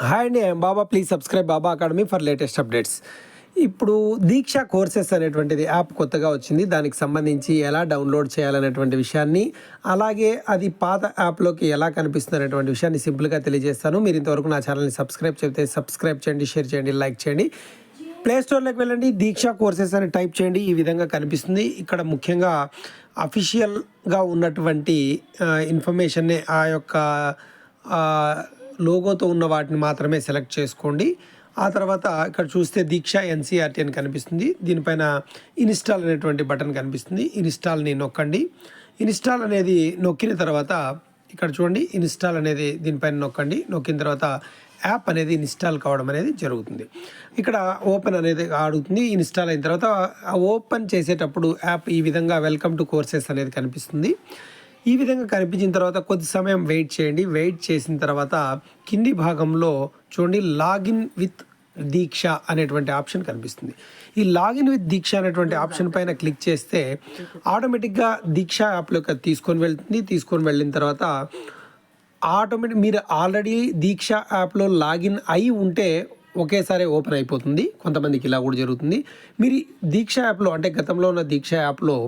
Hi అండి, I'm Baba. Please subscribe Baba academy for latest updates. ఇప్పుడు దీక్ష courses అనేటువంటిది app కొత్తగా వచ్చింది. దానికి సంబంధించి ఎలా డౌన్లోడ్ చేయాలనేటువంటి విషయాన్ని, అలాగే అది పాత యాప్లోకి ఎలా కనిపిస్తుంది అనేటువంటి విషయాన్ని సింపుల్గా తెలియజేస్తాను. మీరు ఇంతవరకు నా ఛానల్ని సబ్స్క్రైబ్ చేస్తే సబ్స్క్రైబ్ చేయండి, షేర్ చేయండి, లైక్ చేయండి. ప్లే స్టోర్లోకి వెళ్ళండి, దీక్ష కోర్సెస్ అని టైప్ చేయండి. ఈ విధంగా కనిపిస్తుంది. ఇక్కడ ముఖ్యంగా అఫీషియల్గా ఉన్నటువంటి ఇన్ఫర్మేషన్ని, ఆ యొక్క లోగోతో ఉన్న వాటిని మాత్రమే సెలెక్ట్ చేసుకోండి. ఆ తర్వాత ఇక్కడ చూస్తే దీక్ష ఎన్సీఆర్టీ అని కనిపిస్తుంది. దీనిపైన ఇన్స్టాల్ అనేటువంటి బటన్ కనిపిస్తుంది. ఇన్స్టాల్ని నొక్కండి. ఇన్స్టాల్ అనేది నొక్కిన తర్వాత ఇక్కడ చూడండి, ఇన్స్టాల్ అనేది దీనిపైన నొక్కండి. నొక్కిన తర్వాత యాప్ అనేది ఇన్స్టాల్ కావడం అనేది జరుగుతుంది. ఇక్కడ ఓపెన్ అనేది అడుగుతుంది. ఇన్స్టాల్ అయిన తర్వాత ఓపెన్ చేసేటప్పుడు యాప్ ఈ విధంగా వెల్కమ్ టు కోర్సెస్ అనేది కనిపిస్తుంది. ఈ విధంగా కనిపించిన తర్వాత కొద్ది సమయం వెయిట్ చేయండి. వెయిట్ చేసిన తర్వాత కింది భాగంలో చూడండి, లాగిన్ విత్ దీక్ష అనేటువంటి ఆప్షన్ కనిపిస్తుంది. ఈ లాగిన్ విత్ దీక్ష అనేటువంటి ఆప్షన్ పైన క్లిక్ చేస్తే ఆటోమేటిక్గా దీక్ష యాప్లోకి తీసుకొని వెళ్తుంది. తీసుకొని వెళ్ళిన తర్వాత మీరు ఆల్రెడీ దీక్ష యాప్లో లాగిన్ అయి ఉంటే ఒకేసారి ఓపెన్ అయిపోతుంది. కొంతమందికి ఇలా కూడా జరుగుతుంది. మీరు దీక్ష యాప్లో, అంటే గతంలో ఉన్న దీక్ష యాప్లో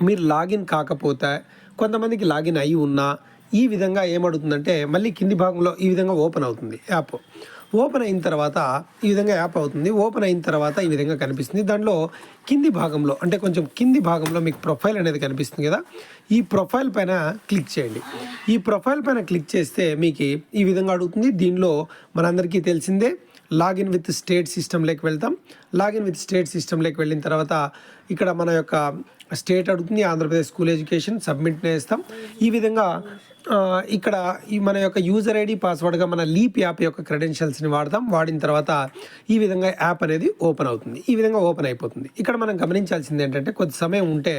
మీరు లాగిన్ కాకపోతే, కొంతమందికి లాగిన్ అయి ఉన్నా, ఈ విధంగా ఏమవుతుందంటే మళ్ళీ కింది భాగంలో ఈ విధంగా ఓపెన్ అవుతుంది యాప్. ఓపెన్ అయిన తర్వాత ఈ విధంగా యాప్ అవుతుంది. ఓపెన్ అయిన తర్వాత ఈ విధంగా కనిపిస్తుంది. దాంట్లో కింది భాగంలో, అంటే కొంచెం కింది భాగంలో మీకు ప్రొఫైల్ అనేది కనిపిస్తుంది కదా, ఈ ప్రొఫైల్ పైన క్లిక్ చేయండి. ఈ ప్రొఫైల్ పైన క్లిక్ చేస్తే మీకు ఈ విధంగా అడుగుతుంది. దీనిలో మనందరికీ తెలిసిందే, లాగిన్ విత్ స్టేట్ సిస్టంలోకి వెళ్తాం. లాగిన్ విత్ స్టేట్ సిస్టంలోకి వెళ్ళిన తర్వాత ఇక్కడ మన యొక్క స్టేట్ అడుగుతుంది, ఆంధ్రప్రదేశ్ స్కూల్ ఎడ్యుకేషన్. సబ్మిట్ చేస్తాం. ఈ విధంగా ఇక్కడ మన యొక్క యూజర్ ఐడి, పాస్వర్డ్గా మన లీప్ యాప్ యొక్క క్రెడెన్షియల్స్ని వాడతాం. వాడిన తర్వాత ఈ విధంగా యాప్ అనేది ఓపెన్ అవుతుంది. ఈ విధంగా ఓపెన్ అయిపోతుంది. ఇక్కడ మనం గమనించాల్సింది ఏంటంటే, కొద్ది సమయం ఉంటే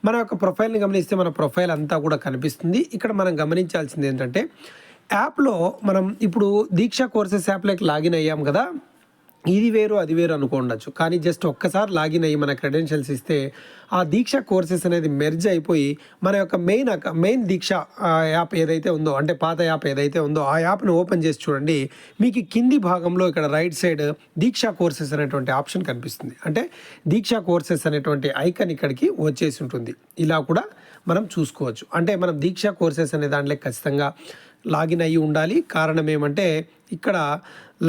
మన యొక్క ప్రొఫైల్ని గమనిస్తే మన ప్రొఫైల్ అంతా కూడా కనిపిస్తుంది. ఇక్కడ మనం గమనించాల్సింది ఏంటంటే, యాప్లో మనం ఇప్పుడు దీక్ష కోర్సెస్ యాప్లోకి లాగిన్ అయ్యాం కదా, ఇది వేరు అది వేరు అనుకోండొచ్చు. కానీ జస్ట్ ఒక్కసారి లాగిన్ అయ్యి మన క్రెడెన్షియల్స్ ఇస్తే ఆ దీక్ష కోర్సెస్ అనేది మెర్జ్ అయిపోయి మన యొక్క మెయిన్ దీక్ష యాప్ ఏదైతే ఉందో, అంటే పాత యాప్ ఏదైతే ఉందో ఆ యాప్ను ఓపెన్ చేసి చూడండి. మీకు కింది భాగంలో ఇక్కడ రైట్ సైడ్ దీక్ష కోర్సెస్ అనేటువంటి ఆప్షన్ కనిపిస్తుంది. అంటే దీక్ష కోర్సెస్ అనేటువంటి ఐకాన్ ఇక్కడికి వచ్చేసి ఉంటుంది. ఇలా కూడా మనం చూసుకోవచ్చు. అంటే మనం దీక్ష కోర్సెస్ అనే దాంట్లో ఖచ్చితంగా లాగిన్ అయ్యి ఉండాలి. కారణం ఏమంటే, ఇక్కడ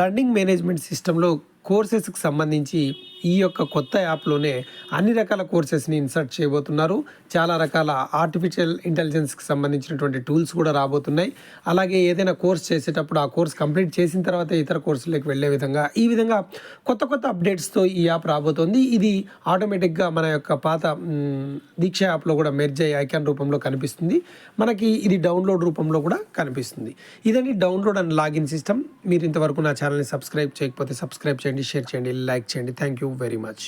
లర్నింగ్ మేనేజ్మెంట్ సిస్టంలో కోర్సెస్కి సంబంధించి ఈ యొక్క కొత్త యాప్లోనే అన్ని రకాల కోర్సెస్ని ఇన్సర్ట్ చేయబోతున్నారు. చాలా రకాల ఆర్టిఫిషియల్ ఇంటెలిజెన్స్కి సంబంధించినటువంటి టూల్స్ కూడా రాబోతున్నాయి. అలాగే ఏదైనా కోర్స్ చేసేటప్పుడు ఆ కోర్స్ కంప్లీట్ చేసిన తర్వాత ఇతర కోర్సులకు వెళ్ళే విధంగా, ఈ విధంగా కొత్త అప్డేట్స్తో ఈ యాప్ రాబోతుంది. ఇది ఆటోమేటిక్గా మన యొక్క పాత దీక్ష యాప్లో కూడా మెర్జ్ అయ్యి ఐకాన్ రూపంలో కనిపిస్తుంది. మనకి ఇది డౌన్లోడ్ రూపంలో కూడా కనిపిస్తుంది. ఇదండి డౌన్లోడ్ అండ్ లాగిన్ సిస్టమ్. మీరు ఇంతవరకు నా ఛానల్ని సబ్స్క్రైబ్ చేయకపోతే సబ్స్క్రైబ్ చేయండి, షేర్ చేయండి, లైక్ చేయండి. Thank you very much.